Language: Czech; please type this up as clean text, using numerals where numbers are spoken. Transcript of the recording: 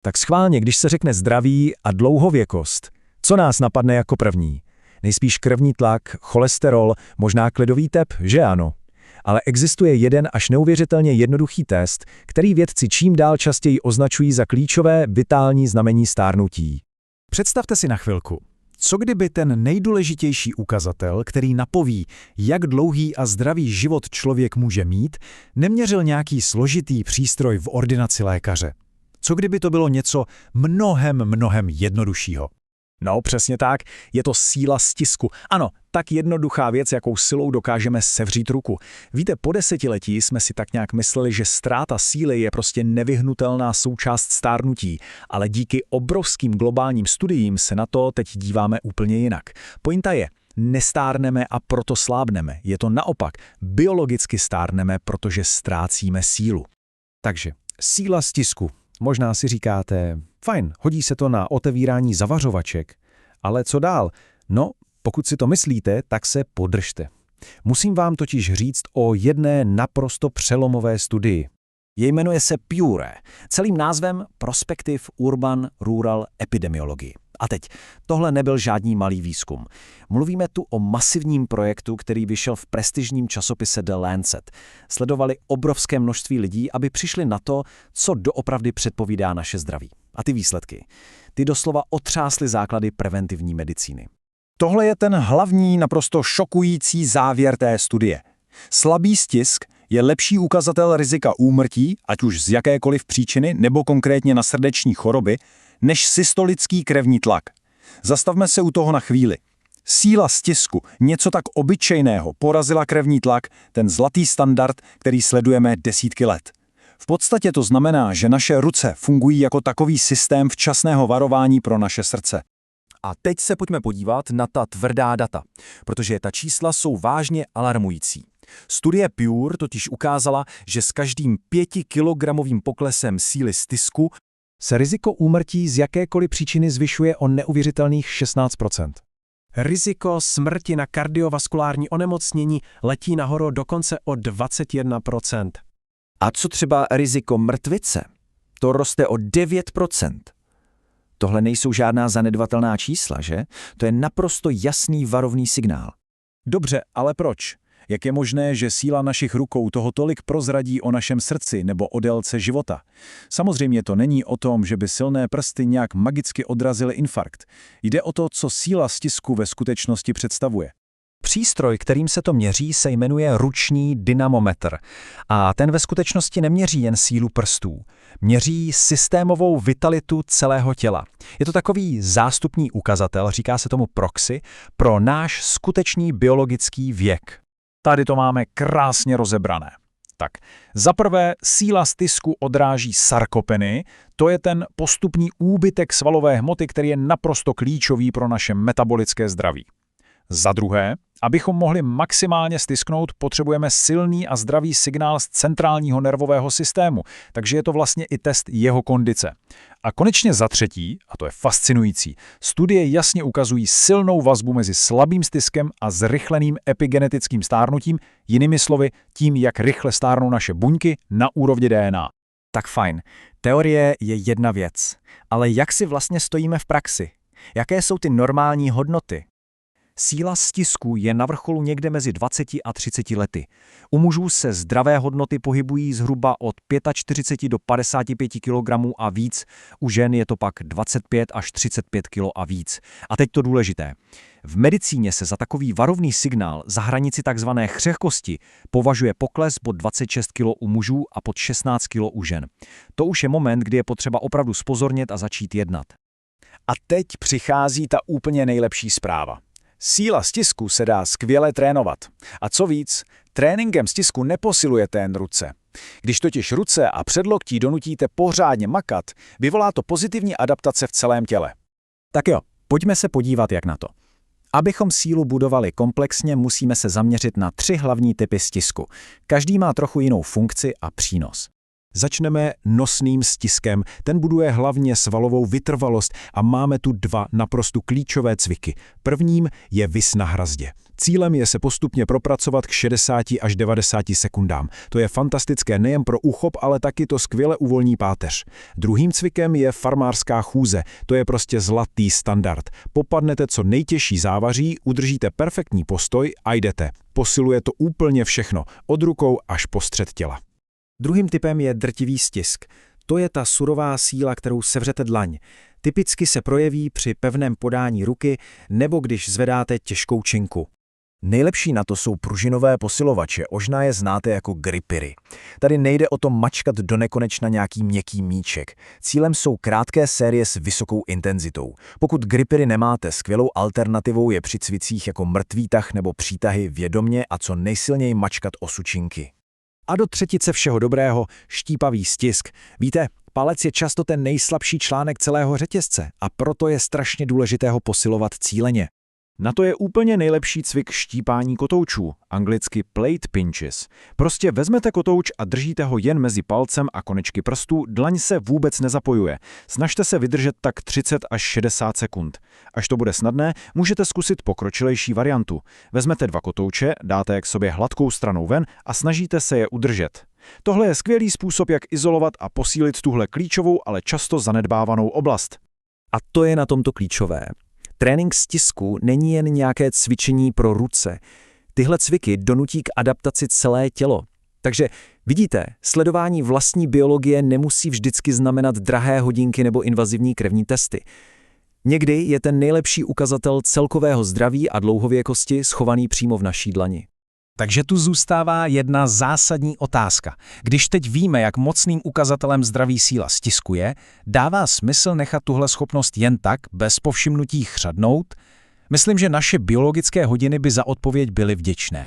Tak schválně, když se řekne zdraví a dlouhověkost, co nás napadne jako první? Nejspíš krevní tlak, cholesterol, možná klidový tep, že ano? Ale existuje jeden až neuvěřitelně jednoduchý test, který vědci čím dál častěji označují za klíčové vitální znamení stárnutí. Představte si na chvilku, co kdyby ten nejdůležitější ukazatel, který napoví, jak dlouhý a zdravý život člověk může mít, neměřil nějaký složitý přístroj v ordinaci lékaře? Co kdyby to bylo něco mnohem jednoduššího? No, přesně tak, je to síla stisku. Ano, tak jednoduchá věc, jakou silou dokážeme sevřít ruku. Víte, po desetiletí jsme si tak nějak mysleli, že ztráta síly je prostě nevyhnutelná součást stárnutí, ale díky obrovským globálním studiím se na to teď díváme úplně jinak. Pointa je, nestárneme a proto slábneme. Je to naopak, biologicky stárneme, protože ztrácíme sílu. Takže síla stisku. Možná si říkáte, fajn, hodí se to na otevírání zavařovaček. Ale co dál? No, pokud si to myslíte, tak se podržte. Musím vám totiž říct o jedné naprosto přelomové studii. Jmenuje se PURE, celým názvem Prospective Urban Rural Epidemiology. A teď, tohle nebyl žádný malý výzkum. Mluvíme tu o masivním projektu, který vyšel v prestižním časopise The Lancet. Sledovali obrovské množství lidí, aby přišli na to, co doopravdy předpovídá naše zdraví. A ty výsledky, ty doslova otřásly základy preventivní medicíny. Tohle je ten hlavní, naprosto šokující závěr té studie. Slabý stisk je lepší ukazatel rizika úmrtí, ať už z jakékoliv příčiny nebo konkrétně na srdeční choroby, než systolický krevní tlak. Zastavme se u toho na chvíli. Síla stisku, něco tak obyčejného, porazila krevní tlak, ten zlatý standard, který sledujeme desítky let. V podstatě to znamená, že naše ruce fungují jako takový systém včasného varování pro naše srdce. A teď se pojďme podívat na ta tvrdá data, protože ta čísla jsou vážně alarmující. Studie PURE totiž ukázala, že s každým 5-kilogramovým poklesem síly stisku se riziko úmrtí z jakékoliv příčiny zvyšuje o neuvěřitelných 16%. Riziko smrti na kardiovaskulární onemocnění letí nahoru dokonce o 21%. A co třeba riziko mrtvice? To roste o 9%. Tohle nejsou žádná zanedbatelná čísla, že? To je naprosto jasný varovný signál. Dobře, ale proč? Jak je možné, že síla našich rukou toho tolik prozradí o našem srdci nebo o délce života? Samozřejmě to není o tom, že by silné prsty nějak magicky odrazily infarkt. Jde o to, co síla stisku ve skutečnosti představuje. Přístroj, kterým se to měří, se jmenuje ruční dynamometr. A ten ve skutečnosti neměří jen sílu prstů. Měří systémovou vitalitu celého těla. Je to takový zástupní ukazatel, říká se tomu proxy, pro náš skutečný biologický věk. Tady to máme krásně rozebrané. Tak, zaprvé síla stisku odráží sarkopeny, to je ten postupný úbytek svalové hmoty, který je naprosto klíčový pro naše metabolické zdraví. Za druhé, abychom mohli maximálně stisknout, potřebujeme silný a zdravý signál z centrálního nervového systému, takže je to vlastně i test jeho kondice. A konečně za třetí, a to je fascinující, studie jasně ukazují silnou vazbu mezi slabým stiskem a zrychleným epigenetickým stárnutím, jinými slovy tím, jak rychle stárnou naše buňky na úrovni DNA. Tak fajn, teorie je jedna věc, ale jak si vlastně stojíme v praxi? Jaké jsou ty normální hodnoty? Síla stisku je na vrcholu někde mezi 20 a 30 lety. U mužů se zdravé hodnoty pohybují zhruba od 45 do 55 kg a víc, u žen je to pak 25 až 35 kg a víc. A teď to důležité. V medicíně se za takový varovný signál za hranici tzv. Křehkosti považuje pokles pod 26 kg u mužů a pod 16 kg u žen. To už je moment, kdy je potřeba opravdu zpozornět a začít jednat. A teď přichází ta úplně nejlepší zpráva. Síla stisku se dá skvěle trénovat. A co víc, tréninkem stisku neposilujete jen ruce. Když totiž ruce a předloktí donutíte pořádně makat, vyvolá to pozitivní adaptace v celém těle. Tak jo, pojďme se podívat, jak na to. Abychom sílu budovali komplexně, musíme se zaměřit na 3 hlavní typy stisku. Každý má trochu jinou funkci a přínos. Začneme nosným stiskem, ten buduje hlavně svalovou vytrvalost a máme tu 2 naprosto klíčové cviky. Prvním je vis na hrazdě. Cílem je se postupně propracovat k 60 až 90 sekundám. To je fantastické nejen pro uchop, ale taky to skvěle uvolní páteř. Druhým cvikem je farmářská chůze. To je prostě zlatý standard. Popadnete co nejtěžší závaří, udržíte perfektní postoj a jdete. Posiluje to úplně všechno, od rukou až po střed těla. Druhým typem je drtivý stisk. To je ta surová síla, kterou sevřete dlaň. Typicky se projeví při pevném podání ruky nebo když zvedáte těžkou činku. Nejlepší na to jsou pružinové posilovače, možná je znáte jako gripiry. Tady nejde o to mačkat do nekonečna nějaký měkký míček. Cílem jsou krátké série s vysokou intenzitou. Pokud gripiry nemáte, skvělou alternativou je při cvicích jako mrtvý tah nebo přítahy vědomně a co nejsilněji mačkat o sučinky. A do třetice všeho dobrého, štípavý stisk. Víte, palec je často ten nejslabší článek celého řetězce a proto je strašně důležité ho posilovat cíleně. Na to je úplně nejlepší cvik štípání kotoučů, anglicky plate pinches. Prostě vezmete kotouč a držíte ho jen mezi palcem a konečky prstů, dlaň se vůbec nezapojuje. Snažte se vydržet tak 30 až 60 sekund. Až to bude snadné, můžete zkusit pokročilejší variantu. Vezmete 2 kotouče, dáte je k sobě hladkou stranou ven a snažíte se je udržet. Tohle je skvělý způsob, jak izolovat a posílit tuhle klíčovou, ale často zanedbávanou oblast. A to je na tomto klíčové. Trénink stisku není jen nějaké cvičení pro ruce. Tyhle cviky donutí k adaptaci celé tělo. Takže vidíte, sledování vlastní biologie nemusí vždycky znamenat drahé hodinky nebo invazivní krevní testy. Někdy je ten nejlepší ukazatel celkového zdraví a dlouhověkosti schovaný přímo v naší dlani. Takže tu zůstává jedna zásadní otázka. Když teď víme, jak mocným ukazatelem zdraví síla stiskuje, dává smysl nechat tuhle schopnost jen tak, bez povšimnutí chřadnout? Myslím, že naše biologické hodiny by za odpověď byly vděčné.